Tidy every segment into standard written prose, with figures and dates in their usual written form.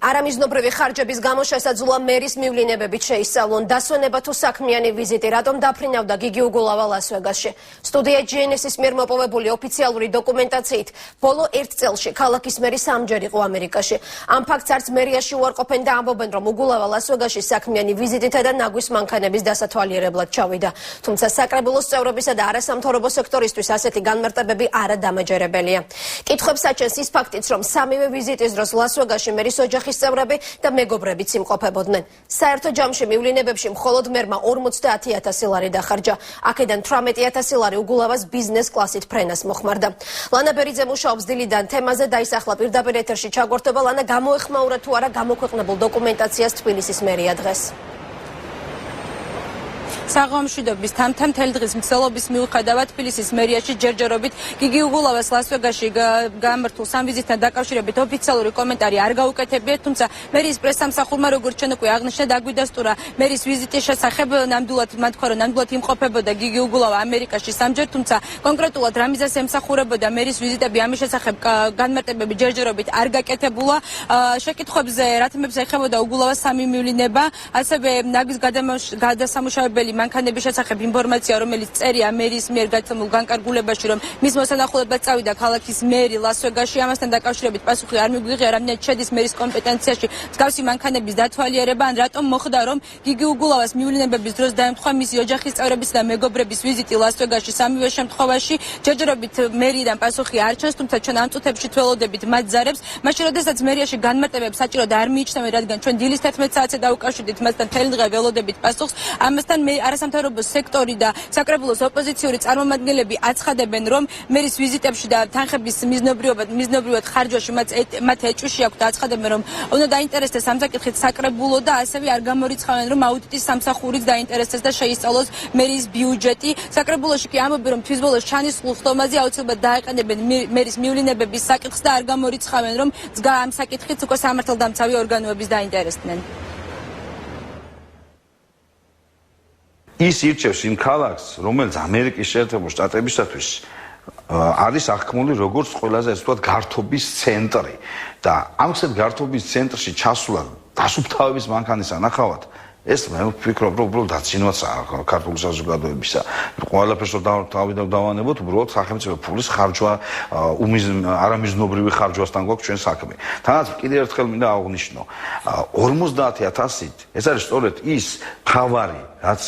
არამიზნობრივი ხარჯების გამო შესაძლოა მერის მივლინებებით შეისწავლონ დასვენება თუ საქმიანი ვიზიტი, რატომ დაფრინავდა გიგი უგულავა ლას-ვეგასში. სტუდია GNS-ის მიერ მოპოვებული ოფიციალური დოკუმენტაციით ბოლო 1 წელში ქალაქის მერი 3-ჯერ იყო ამერიკაში. ამ ფაქტს არც მერიაში უარყოფენ და ამბობენ, რომ უგულავა ლას-ვეგასში საქმიანი ვიზიტითა და ნაგვის მანქანების დასათვალიერებლად ჩავიდა. თუმცა საკრებულოს წევრებისა და არასამთავრობო სექტორისთვის ასეთი განმარტებები არადამაჯერებელია. კითხვებს აჩენს ის ფაქტიც, რომ სამივე ვიზიტის დროს ლას-ვეგასში მერის ოჯახის წევრები და მეგობრებიც იმყოფებოდნენ. საერთო ჯამში მივლინებებში მხოლოდ მერმა 50,000 ლარი დახარჯა. აქედან 18,000 ლარი უგულავას ბიზნეს კლასით ფრენას მოხმარდა. ლანა ბერიძე მუშაობს დილიდან თემაზე, დაისახლა პირდაპირ ეთერში ჩაგვართობა. ლანა, გამოეხმაურა თუ არა გამოქვეყნებულ დოკუმენტაციას თბილისის მერია დღეს? საღამოშვიდობის თამთამ დღის მცდელობის მიუხედავად თბილისის მერიაში ჯერჯერობით გიგი უგულავას ლას-ვეგასში გამართულ სამვიზიტთან დაკავშირებით ოფიციალური კომენტარი არ გაუკეთებიათ, თუმცა მერის პრესსამსახურმა როგორც ჩვენ უკვე აღნიშნეთ, აგვიდასტურა მერის ვიზიტის შესახებ. ნამდვილად მათ თქვა, რომ ნამდვილად იმყოფებოდა გიგი უგულავა ამერიკაში 3-ჯერ, თუმცა კონკრეტულად რა მიზეზს ემსახურებოდა მერის ვიზიტები, ამის შესახებ განმარტებები ჯერჯერობით არ გაკეთებულა. შეკითხვებზე რა თემებს ეხებოდა უგულავას სამი მივლინება, ასევე ნაგვის გადასამუშავებელი მანქანების შესახებ ინფორმაცია, რომელიც წერია მერის მიერ გაცემულ განკარგულებაში, რომ მის მოსანახულებლად წავიდა ქალაქის მერი ლას-ვეგასში. ამასთან დაკავშირებით პასუხი არ მიგვიღია, რამდენად შედის მერის კომპეტენციაში მსგავსი მანქანების დათვალიერება, ან რატომ მოხდა, რომ გიგი უგულავას მივლინებების დროს დაემთხვა მისი ოჯახის წევრების და მეგობრების ვიზიტი ლას-ვეგასში. სამივე შემთხვევაში ჯერჯერობით მერიდან პასუხი არ ჩანს, თუმცა ჩვენ ამ წუთებში თველოდებით მათ ზარებს. მაშინ, როდესაც მერიაში განმარტებებს საჭიროდ არ მიიჩნევენ, რადგან ჩვენ დილის 11 საათზე დავუკავშირდით მასთან მთელი დღე ველოდებით პასუხს. ამასთან არასამთავრობო სექტორი და საკრებულოს ოპოზიციური წარმომადგენლები აცხადებენ, რომ მერის ვიზიტებში და თანხების მიზნობრივად ხარჯვაში მათ ეჭვში აქვთ და აცხადებენ, რომ უნდა დაინტერესდეს ამ საკითხით საკრებულო და ასევე არ გამორიცხავენ, რომ აუდიტის სამსახურიც დაინტერესდეს და შეისწავლოს მერის ბიუჯეტი. საკრებულოში კი ამბობენ, რომ თვის ბოლოს ჩანისხლულ ხდომაზე აუცილებლად დაეყენებენ მერის მივლინებების საკითხს და არ გამორიცხავენ, რომ ამ საკითხით უკვე სამართალდამცავი ორგანოების დაინტერესდნენ. ის ირჩევს იმ ქალაქს, რომელიც ამერიკის შეერთებულ შტატებისათვის არის აღქმული როგორც ყველაზე ასე ვთქვათ გართობის ცენტრი და ამ გართობის ცენტრში ჩასვლა დასუფთავების მანქანის ანახავად ეს მე ვფიქრობ, რომ უბრალოდ დაცინვაა ქართული საზოგადოებისა. ყველაფერს დავანებოთ, უბრალოდ სახელმწიფო ფულის ხარჯვა, არამიზნობრივი ხარჯვასთან გვაქვს ჩვენ საქმე. თანაც კიდევ ერთხელ მინდა აღვნიშნო, 50,000-ით ეს არის სწორედ ის ხავარი, რაც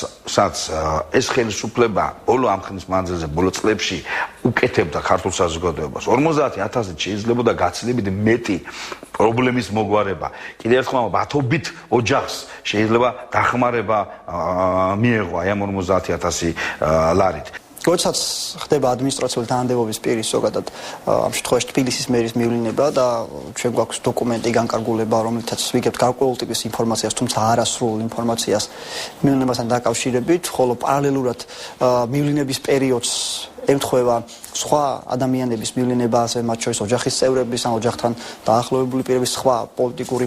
ეს ხელისუფლება ბოლო ამ ხნის მანძილზე, ბოლო წლებში უკეთებდა ქართულ საზოგადოებას. 50,000-ით შეიძლებოდა გაცილებით მეტი პრობლემის მოგვარება. კიდევ ერთხელ ათობით ოჯახს შეიძლება დახმარება მიეღო ამ 50,000 ლარით. როდესაც ხდება ადმინისტრაციული თანამდებობის პირის ზოგადად ამ შემთხვევაში თბილისის მერის მივლინება და ჩვენ გვაქვს დოკუმენტი განკარგულება, რომელთაც ვიგებთ გარკვეულ ტიპის ინფორმაციას, თუმცა არასრულ ინფორმაციას მივლინებასთან დაკავშირებით, ხოლო პარალელურად მივლინების პერიოდს ემთხვევა სხვა ადამიანების მივლინებაზე, მათ შორის ოჯახის წევრების, ან ოჯახთან დაახლოებული პირების, სხვა პოლიტიკური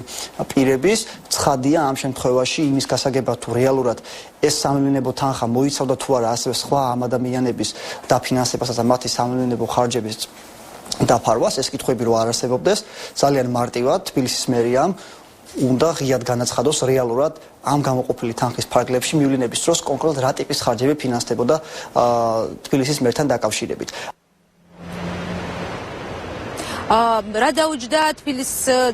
პირების. ცხადია ამ შემთხვევაში იმის გასაგებად, თუ რეალურად ეს სამივლინებო თანხა მოიცავდა თუ არა ასევე სხვა ამ ადამიანების დაფინანსებასაც და მათი სამივლინებო ხარჯების დაფარვას, ეს კითხვები რო არ არსებობდეს, ძალიან მარტივად თბილისის მერიამ უნდა ღიად განაცხადოს რეალურად ამ გამოყოფილი თანხის ფარგლებში მივლინების დროს კონკრეტულად რა ტიპის ხარჯები ფინანსდებოდა თბილისის მერთან დაკავშირებით. რა დაუჯდა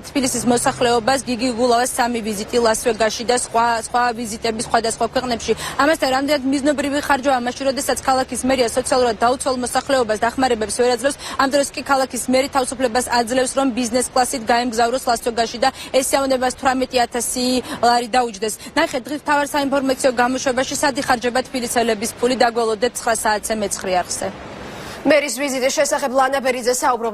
თბილისის მოსახლეობას გიგი უგულავას სამი ვიზიტი ლას-ვეგასში და სხვა ვიზიტები სხვადასხვა ქვეყნებში. ამასთან რამდენად მიზნობრივი ხარჯვაა მაშინ, როდესაც ქალაქის მერია სოციალურად დაუცველ მოსახლეობას დახმარებებს ვერ აძლევს, ამ დროს კი ქალაქის მერი თავისუფლებას აძლევს, რომ ბიზნეს კლასით გაემგზავროს ლას-ვეგასში და ეს სიამოვნებას 18,000 ლარი დაუჯდეს. ნახეთ დღის მთავარ საინფორმაციო გამოშვებაში სად იხარჯება თბილისელების ფული, დაგველოდეთ 9 საათზე მე9 არხზე. მერის ვიზიტის შესახებ ლანა ბერიძე საუბრობდა